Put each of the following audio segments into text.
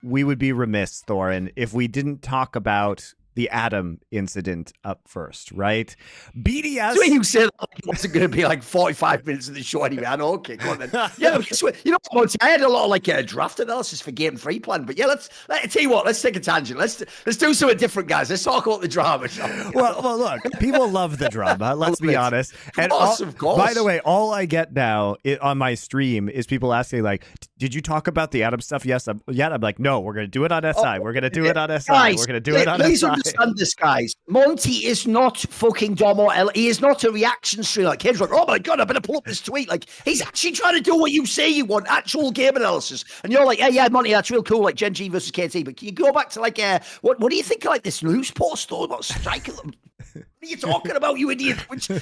we would be remiss, Thorin, if we didn't talk about the Adam incident up first, right? BDS. So you said like, it wasn't going to be like 45 minutes of the show anyway. I know. Okay, go on then. Yeah, because, you know, I had a lot of like draft analysis for Game 3 plan, but yeah, let's tell you what. Let's take a tangent. Let's do something different, guys. Let's talk about the drama. Well, look, people love the drama. Let's be honest. And of course. By the way, all I get now on my stream is people asking like, "Did you talk about the Adam stuff?" Yes, I'm like, "No, we're going to do it on SI. We're going to do it on SI. Guys, we're going to do it on please SI." Understand this, guys. Monty is not fucking Dom or L. He is not a reaction stream like kids like, oh my god, I better pull up this tweet. Like he's actually trying to do what you say you want, actual game analysis. And you're like, yeah, Monty, that's real cool, like Gen G versus KT. But can you go back to like what do you think of like this news post though about striking them? What are you talking about, you idiot?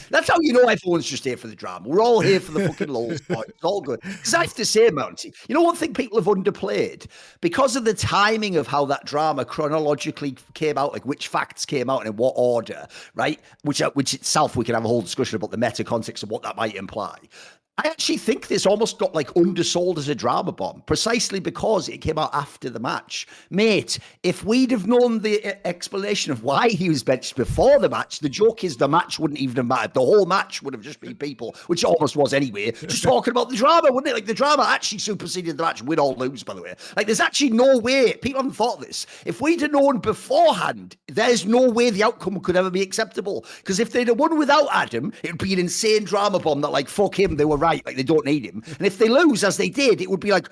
That's how you know everyone's just here for the drama. We're all here for the fucking lols. It's all good. Because I have to say, Mounty, you know one thing people have underplayed? Because of the timing of how that drama chronologically came out, like which facts came out and in what order, right? Which itself, we can have a whole discussion about the meta context of what that might imply. I actually think this almost got like undersold as a drama bomb precisely because it came out after the match. Mate, if we'd have known the explanation of why he was benched before the match, the joke is the match wouldn't even have mattered. The whole match would have just been people, which it almost was anyway, just talking about the drama, wouldn't it? Like the drama actually superseded the match, win or lose, by the way. Like there's actually no way, people haven't thought of this. If we'd have known beforehand, there's no way the outcome could ever be acceptable. Because if they'd have won without Adam, it would be an insane drama bomb that like, fuck him, they were right, like they don't need him. And if they lose, as they did, it would be like,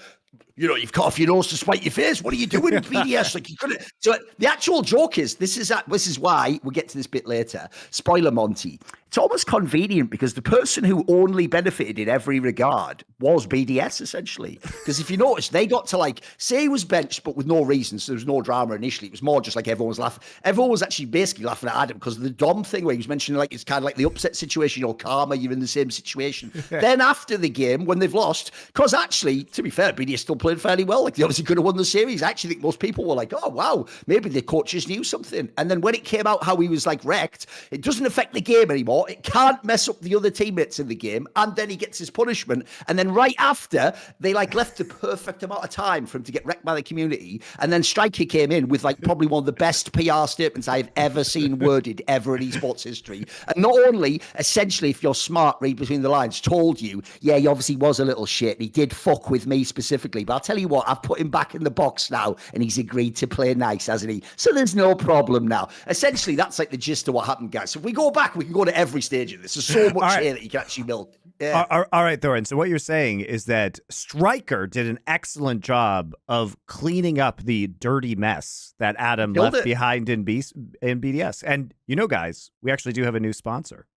you know, you've cut off your nose to spite your face. What are you doing, BDS? Like you couldn't. So the actual joke is, this is why we'll get to this bit later. Spoiler, Monty. It's almost convenient because the person who only benefited in every regard was BDS, essentially. Because if you notice, they got to like say he was benched, but with no reason. So there was no drama initially. It was more just like everyone was laughing. Everyone was actually basically laughing at Adam because of the Dom thing where he was mentioning like it's kind of like the upset situation. You're karma, you're in the same situation. Then after the game, when they've lost, because actually, to be fair, BDS still played fairly well. Like they obviously could have won the series. I actually think most people were like, oh wow, maybe the coaches knew something. And then when it came out how he was like wrecked, it doesn't affect the game anymore. It can't mess up the other teammates in the game. And then he gets his punishment. And then right after, they like left the perfect amount of time for him to get wrecked by the community. And then Striker came in with like probably one of the best PR statements I've ever seen worded ever in esports history. And not only, essentially, if you're smart, read between the lines, told you, yeah, he obviously was a little shit. He did fuck with me specifically. But I'll tell you what, I've put him back in the box now and he's agreed to play nice, hasn't he? So there's no problem now. Essentially, that's like the gist of what happened, guys. So if we go back, we can go to every stage of this. There's so much here that you can actually milk. Yeah. All right, Thorin. So what you're saying is that Striker did an excellent job of cleaning up the dirty mess that Adam left behind in BDS. And you know, guys, we actually do have a new sponsor.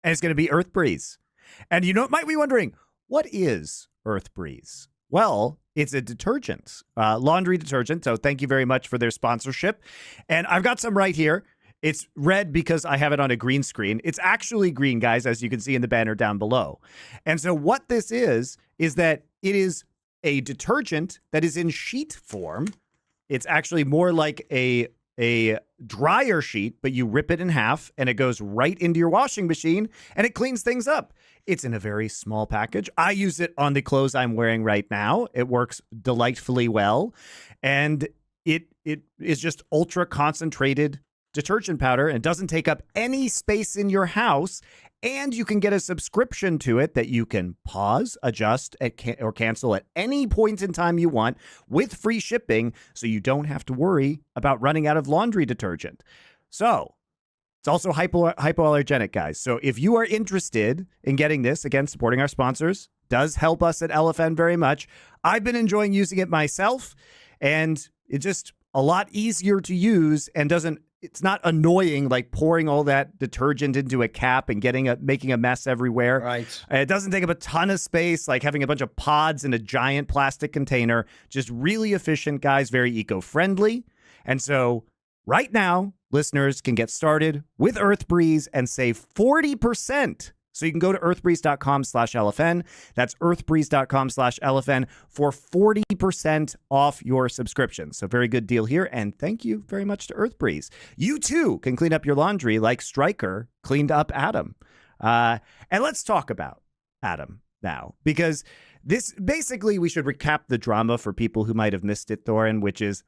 And it's going to be Earth Breeze. And you know, might be wondering, what is Earth Breeze? Well, it's a detergent, laundry detergent. So thank you very much for their sponsorship. And I've got some right here. It's red because I have it on a green screen. It's actually green, guys, as you can see in the banner down below. And so what this is that it is a detergent that is in sheet form. It's actually more like a dryer sheet, but you rip it in half and it goes right into your washing machine and it cleans things up. It's in a very small package. I use it on the clothes I'm wearing right now. It works delightfully well. And it is just ultra concentrated detergent powder and doesn't take up any space in your house. And you can get a subscription to it that you can pause, adjust, or cancel at any point in time you want with free shipping, so you don't have to worry about running out of laundry detergent. So it's also hypoallergenic, guys. So if you are interested in getting this, again, supporting our sponsors does help us at LFN very much. I've been enjoying using it myself, and it's just a lot easier to use and it's not annoying like pouring all that detergent into a cap and making a mess everywhere. Right. It doesn't take up a ton of space, like having a bunch of pods in a giant plastic container. Just really efficient, guys, very eco-friendly. And so right now, listeners can get started with Earth Breeze and save 40%. So you can go to earthbreeze.com/LFN. That's earthbreeze.com/LFN for 40% off your subscription. So very good deal here. And thank you very much to Earthbreeze. You too can clean up your laundry like Striker cleaned up Adam. And let's talk about Adam now, because this basically, we should recap the drama for people who might have missed it, Thorin, which is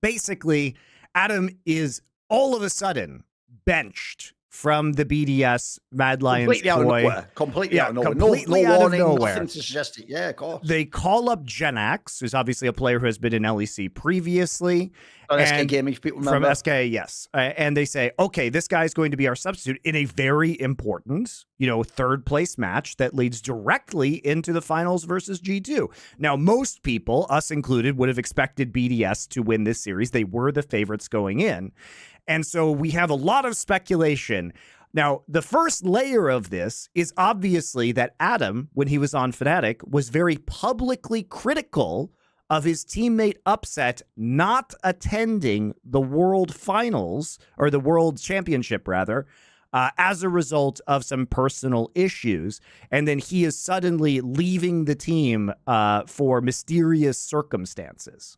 basically Adam is all of a sudden benched from the BDS Mad Lions completely out of nowhere. Completely out of nowhere. Completely no out warning, of nowhere. Nothing to suggest it. Yeah, of course. They call up Genax, who's obviously a player who has been in LEC previously. SK Gaming, if people remember. From SK, yes. And they say, okay, this guy's going to be our substitute in a very important, third place match that leads directly into the finals versus G2. Now, most people, us included, would have expected BDS to win this series. They were the favorites going in. And so we have a lot of speculation. Now, the first layer of this is obviously that Adam, when he was on Fnatic, was very publicly critical of his teammate Upset not attending the World Finals, or the World Championship, rather, as a result of some personal issues. And then he is suddenly leaving the team for mysterious circumstances.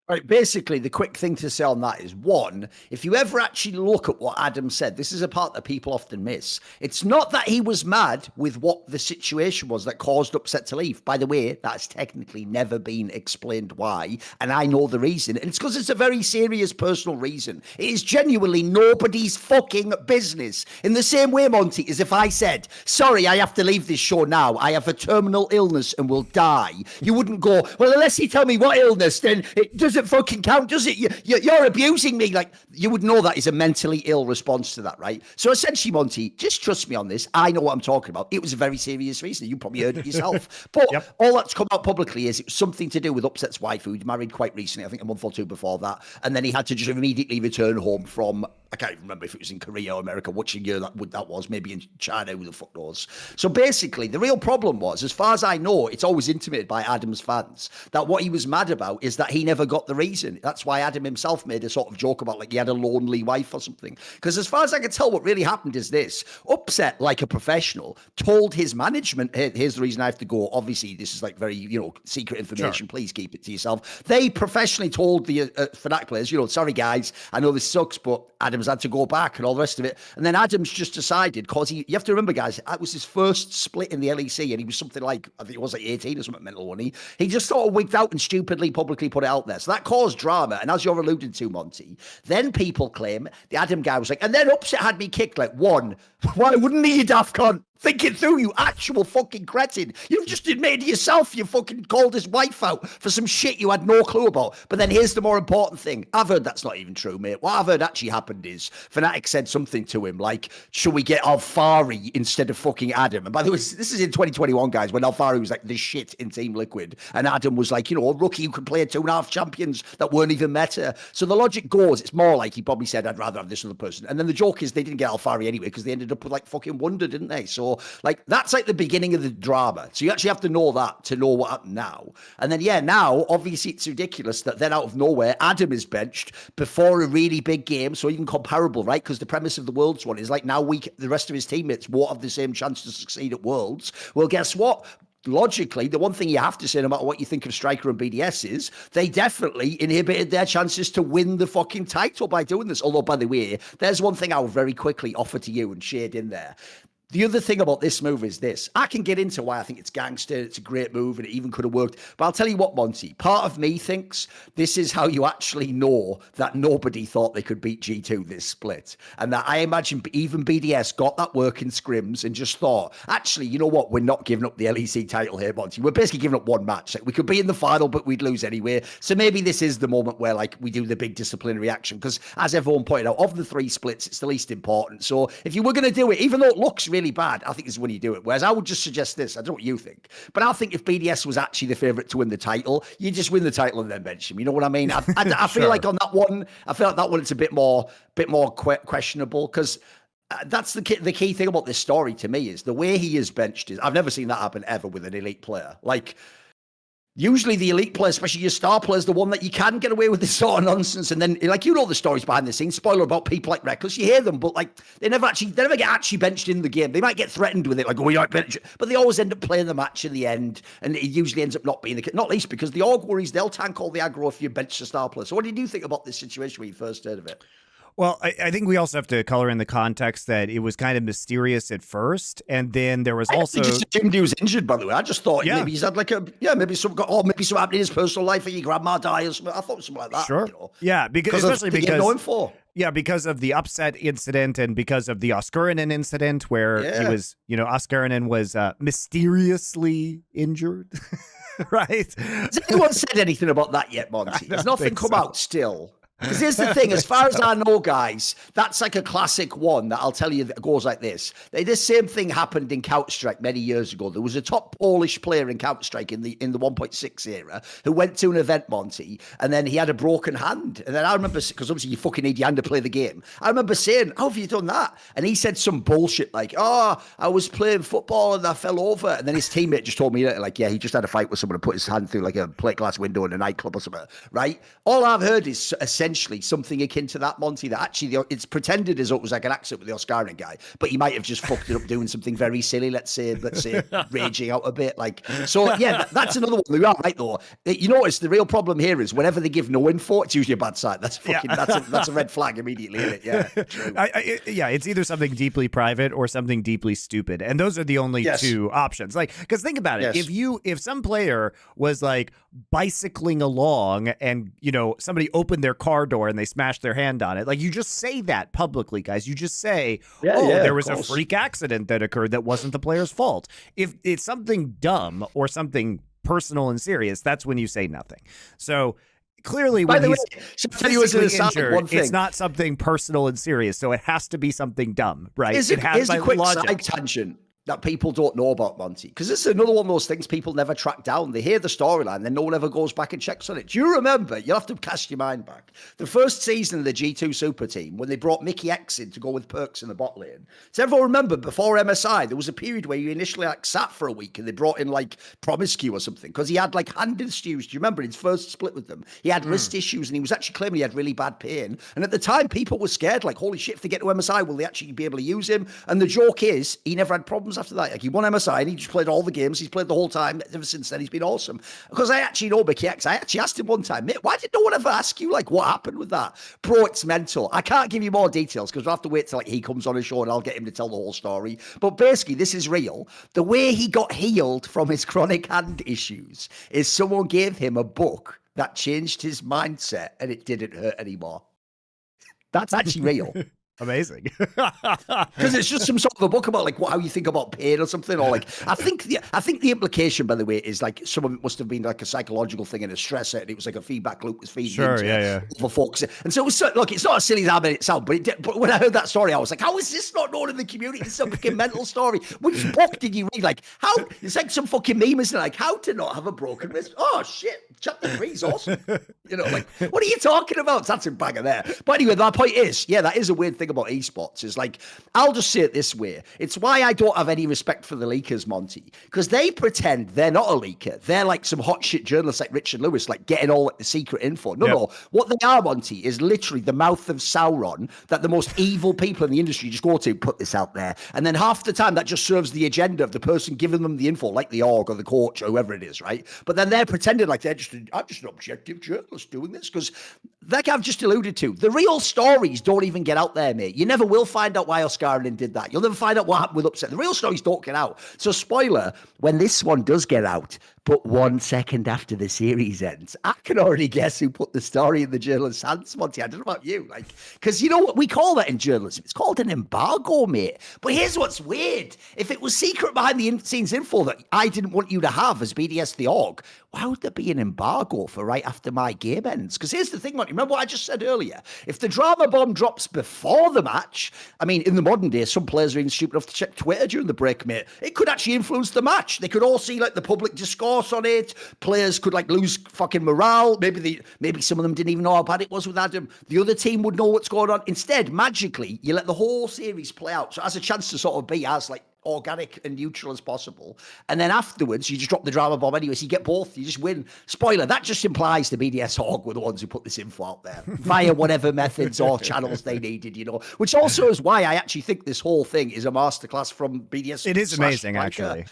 Right, basically, the quick thing to say on that is, one, if you ever actually look at what Adam said, this is a part that people often miss. It's not that he was mad with what the situation was that caused Upset to leave. By the way, that's technically never been explained why, and I know the reason. And it's because it's a very serious personal reason. It is genuinely nobody's fucking business. In the same way, Monty, as if I said, sorry, I have to leave this show now. I have a terminal illness and will die. You wouldn't go, well, unless you tell me what illness, then it doesn't fucking count, does it? You're abusing me. Like, you would know that is a mentally ill response to that, right? So essentially, Monty, just trust me on this. I know what I'm talking about. It was a very serious reason. You probably heard it yourself. But all that's come out publicly is it was something to do with Upset's wife, who'd married quite recently, I think a month or two before that. And then he had to just immediately return home from, I can't even remember if it was in Korea or America, which year that was, maybe in China, who the fuck knows. So basically, the real problem was, as far as I know, it's always intimated by Adam's fans, that what he was mad about is that he never got the reason. That's why Adam himself made a sort of joke about, like, he had a lonely wife or something. Because as far as I can tell, what really happened is this. Upset, like a professional, told his management, hey, here's the reason I have to go. Obviously, this is like very, secret information. Sure. Please keep it to yourself. They professionally told the Fnatic players, sorry, guys, I know this sucks, but Adam's had to go back and all the rest of it. And then Adam's just decided, because you have to remember, guys, that was his first split in the LEC, and he was something like, I think it was like 18 or something mental, wasn't he? He just sort of wigged out and stupidly publicly put it out there. So that caused drama. And as you're alluding to, Monty, then people claim the Adam guy was like, and then Upset had me kicked. Like, one, why wouldn't he, you daft cunt? Think it through, you actual fucking cretin. You've just admitted yourself you fucking called his wife out for some shit you had no clue about. But then here's the more important thing. I've heard that's not even true, mate. What I've heard actually happened is Fnatic said something to him like, should we get Alfari instead of fucking Adam? And by the way, this is in 2021, guys, when Alfari was like the shit in Team Liquid. And Adam was like, a rookie who could play 2.5 champions that weren't even meta. So the logic goes, it's more like he probably said, I'd rather have this other person. And then the joke is they didn't get Alfari anyway because they ended up with like fucking Wonder, didn't they? So like that's like the beginning of the drama. So you actually have to know that to know what happened now. And then, now, obviously it's ridiculous that then out of nowhere, Adam is benched before a really big game. So even comparable, right? Because the premise of the Worlds one is like now the rest of his teammates won't have the same chance to succeed at Worlds. Well, guess what? Logically, the one thing you have to say, no matter what you think of Striker and BDS, is they definitely inhibited their chances to win the fucking title by doing this. Although, by the way, there's one thing I'll very quickly offer to you and shade in there. The other thing about this move is this. I can get into why I think it's gangster, it's a great move, and it even could have worked. But I'll tell you what, Monty, part of me thinks this is how you actually know that nobody thought they could beat G2 this split. And that I imagine even BDS got that work in scrims and just thought, actually, you know what? We're not giving up the LEC title here, Monty. We're basically giving up one match. Like, we could be in the final, but we'd lose anyway. So maybe this is the moment where, like, we do the big disciplinary action. Because as everyone pointed out, of the 3 splits, it's the least important. So if you were going to do it, even though it looks really bad, I think this is when you do it. Whereas I would just suggest this. I don't know what you think, but I think if BDS was actually the favourite to win the title, you just win the title and then bench him. You know what I mean? I feel like on that one, it's a bit more questionable because that's the key thing about this story to me is the way he is benched is I've never seen that happen ever with an elite player. Like, usually the elite player, especially your star player, is the one that you can get away with this sort of nonsense. And then, like, the stories behind the scenes. Spoiler about people like Reckless. You hear them, but like they never get actually benched in the game. They might get threatened with it, like, oh, you might bench, but they always end up playing the match in the end. And it usually ends up not being the case, not least because the org worries they'll tank all the aggro if you bench the star player. So what did you think about this situation when you first heard of it? Well, I think we also have to color in the context that it was kind of mysterious at first, and then there was also just assumed he was injured. By the way, I just thought maybe he's had like maybe something happened in his personal life, or your grandma died or something. I thought something like that. Sure. You know? Yeah, because especially going for. Yeah, because of the upset incident and because of the Oscarinen incident where he was, Oscarinen was mysteriously injured, right? Has anyone said anything about that yet, Monty? There's nothing come out still. Because here's the thing, as far as I know, guys, that's like a classic one that I'll tell you that goes like this. This same thing happened in Counter-Strike many years ago. There was a top Polish player in Counter-Strike in the 1.6 era who went to an event, Monty, and then he had a broken hand. And then I remember, because obviously you fucking need your hand to play the game. I remember saying, how have you done that? And he said some bullshit like, I was playing football and I fell over. And then his teammate just told me, like, he just had a fight with someone and put his hand through like a plate glass window in a nightclub or something, right? All I've heard is essentially something akin to that, Monty, that actually it's pretended as though it was like an accident with the Oscarinen guy, but he might have just fucked it up doing something very silly, let's say raging out a bit. So that's another one. You are right though. You notice the real problem here is whenever they give no info, it's usually a bad sign. That's that's a red flag immediately, isn't it? Yeah. True. It's either something deeply private or something deeply stupid. And those are the only two options. Because think about it. If some player was like bicycling along and, somebody opened their car door and they smashed their hand on it, you just say that publicly, guys. You just say, there was a freak accident that occurred that wasn't the player's fault. If it's something dumb or something personal and serious, that's when you say nothing. So clearly when he's physically injured, it's not something personal and serious, so it has to be something dumb, right? Here's a quick side tangent that people don't know about, Monty, because this is another one of those things people never track down. They hear the storyline, then no one ever goes back and checks on it. Do you remember? You'll have to cast your mind back. The first season of the G2 Super Team, when they brought Mickey X in to go with Perks in the bot lane. Does everyone remember, before MSI, there was a period where you initially sat for a week and they brought in Promiscu or something, because he had hand issues. Do you remember his first split with them? He had wrist issues and he was actually claiming he had really bad pain. And at the time, people were scared, holy shit, if they get to MSI, will they actually be able to use him? And the joke is, he never had problems after that. He won MSI and he just played all the games. He's played the whole time. Ever since then, he's been awesome. Because I actually know Mickey X. I actually asked him one time, mate, why did no one ever ask you, what happened with that? Bro, it's mental. I can't give you more details because we'll have to wait till he comes on a show and I'll get him to tell the whole story. But basically, this is real. The way he got healed from his chronic hand issues is someone gave him a book that changed his mindset and it didn't hurt anymore. That's actually real. Amazing. Because it's just some sort of a book about how you think about pain or something, or I think the implication, by the way, is some of it must have been a psychological thing and a stressor, and it was a feedback loop was feeding into focus. And so it was it's not as silly as I made it sound, but when I heard that story, I was like, how is this not known in the community? It's a fucking mental story. Which book did you read? How it's like some fucking meme, isn't it? How to not have a broken wrist. Oh shit, chapter 3 is awesome. What are you talking about? That's a banger there. But anyway, my point is, that is a weird thing about esports is I'll just say it this way. It's why I don't have any respect for the leakers, Monty, because they pretend they're not a leaker. They're some hot shit journalists like Richard Lewis, getting all the secret info. No. What they are, Monty, is literally the mouth of Sauron that the most evil people in the industry just go to, put this out there. And then half the time that just serves the agenda of the person giving them the info, like the org or the coach or whoever it is, right? But then they're pretending I'm just an objective journalist doing this because I've just alluded to, the real stories don't even get out there, mate. You never will find out why Oscarinen did that. You'll never find out what happened with Upset. The real stories don't get out. So spoiler, when this one does get out, but 1 second after the series ends, I can already guess who put the story in the journalist's hands, Monty. I don't know about you. Because you know what we call that in journalism? It's called an embargo, mate. But here's what's weird. If it was secret behind the scenes info that I didn't want you to have as BDS the org, why would there be an embargo for right after my game ends? Because here's the thing, Monty. Remember what I just said earlier? If the drama bomb drops before the match, I mean, in the modern day, some players are even stupid enough to check Twitter during the break, mate. It could actually influence the match. They could all see the public discourse on it. Players could lose fucking morale. Maybe some of them didn't even know how bad it was with Adam. The other team would know what's going on. Instead, magically, you let the whole series play out. So it has a chance to sort of be as organic and neutral as possible. And then afterwards, you just drop the drama bomb anyway. So you get both. You just win. Spoiler, that just implies the BDS org were the ones who put this info out there via whatever methods or channels they needed, which also is why I actually think this whole thing is a masterclass from BDS. It is amazing, actually.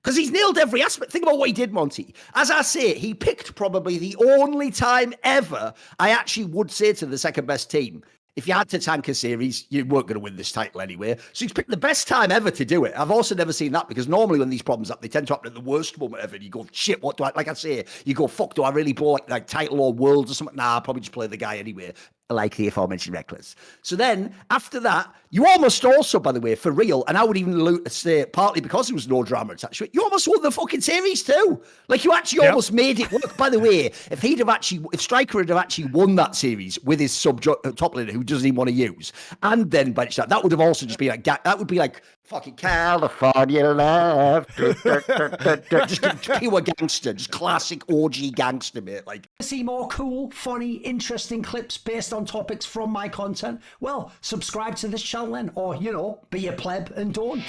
Because he's nailed every aspect. Think about what he did, Monty. As I say, he picked probably the only time ever I actually would say to the second best team, if you had to tank a series, you weren't going to win this title anyway. So he's picked the best time ever to do it. I've also never seen that because normally when these problems happen, they tend to happen at the worst moment ever. And you go, shit, what do I, like I say, you go, fuck, do I really blow like title or worlds or something? Nah, I'll probably just play the guy anyway. Like the aforementioned Reckless. So then, after that, you almost also, by the way, for real, and I would even say partly because there was no drama attached to it, you almost won the fucking series too. Like, you actually almost made it work. By the way, if Striker had actually won that series with his top laner who doesn't even want to use, and then benched that would have also just been like, that would be like fucking California love. Just pure gangster, just classic OG gangster, mate. Like, see more cool, funny, interesting clips based on topics from my content? Well, subscribe to this channel then, or, be a pleb and don't.